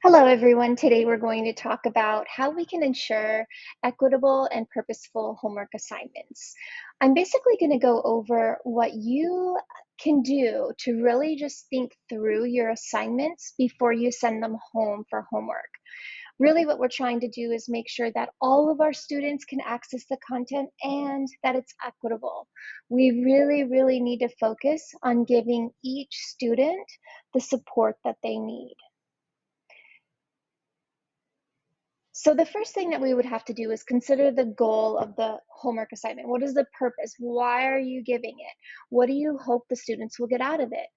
Hello, everyone. Today we're going to talk about how we can ensure equitable and purposeful homework assignments. I'm basically going to go over what you can do to really just think through your assignments before you send them home for homework. Really, what we're trying to do is make sure that all of our students can access the content and that it's equitable. We really need to focus on giving each student the support that they need. So the first thing that we would have to do is consider the goal of the homework assignment. What is the purpose? Why are you giving it? What do you hope the students will get out of it?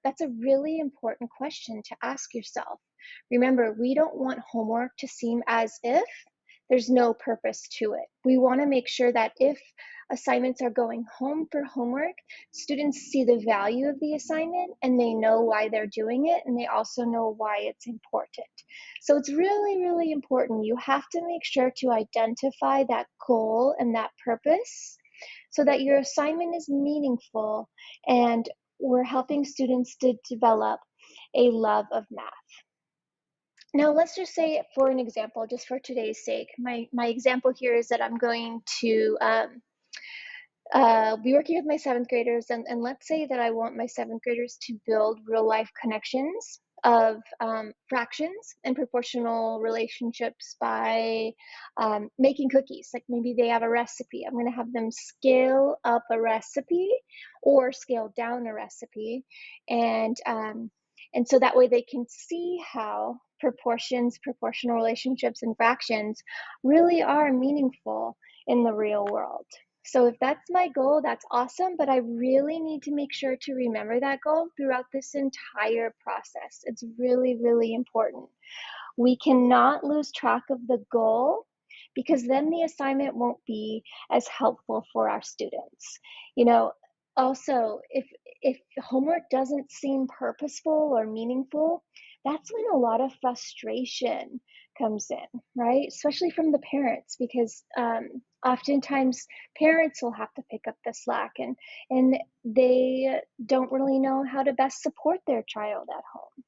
That's a really important question to ask yourself. Remember, we don't want homework to seem as if there's no purpose to it. We want to make sure that if assignments are going home for homework, students see the value of the assignment and they know why they're doing it, and they also know why it's important. So it's really important. You have to make sure to identify that goal and that purpose so that your assignment is meaningful and we're helping students to develop a love of math. Now, let's just say, for an example, just for today's sake, my example here is that I'm going to be working with my seventh graders, and let's say that I want my seventh graders to build real life connections of fractions and proportional relationships by making cookies. Like maybe they have a recipe. I'm going to have them scale up a recipe or scale down a recipe, and so that way they can see how proportional relationships, and fractions really are meaningful in the real world. So if that's my goal, that's awesome, but I really need to make sure to remember that goal throughout this entire process. It's really important. We cannot lose track of the goal because then the assignment won't be as helpful for our students. You know, also, if homework doesn't seem purposeful or meaningful, that's when a lot of frustration comes in, right? Especially from the parents, because oftentimes parents will have to pick up the slack, and they don't really know how to best support their child at home.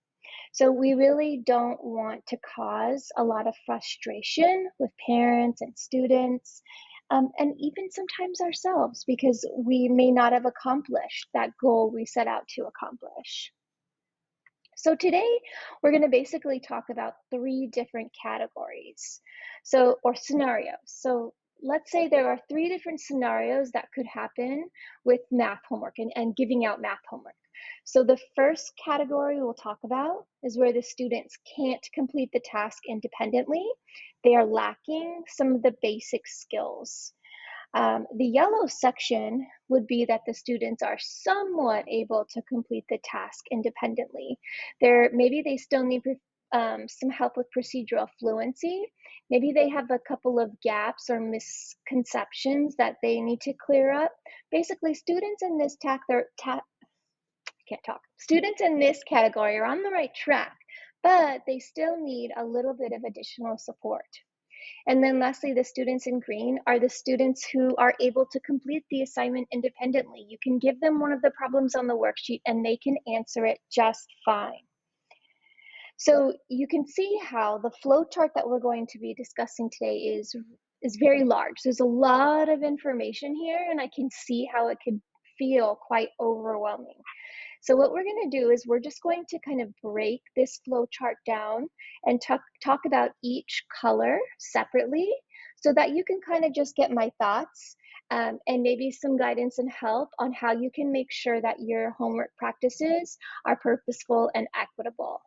So we really don't want to cause a lot of frustration with parents and students, and even sometimes ourselves, because we may not have accomplished that goal we set out to accomplish. So today we're going to basically talk about three different categories, or scenarios. So let's say there are three different scenarios that could happen with math homework and giving out math homework. So the first category we'll talk about is where the students can't complete the task independently. They are lacking some of the basic skills. The yellow section would be that the students are somewhat able to complete the task independently. Maybe they still need some help with procedural fluency. Maybe they have a couple of gaps or misconceptions that they need to clear up. Basically, students in this Students in this category are on the right track, but they still need a little bit of additional support. And then lastly, the students in green are the students who are able to complete the assignment independently. You can give them one of the problems on the worksheet and they can answer it just fine. So you can see how the flow chart that we're going to be discussing today is very large. There's a lot of information here, and I can see how it could feel quite overwhelming. So what we're going to do is we're just going to kind of break this flow chart down and talk about each color separately so that you can kind of just get my thoughts, and maybe some guidance and help on how you can make sure that your homework practices are purposeful and equitable.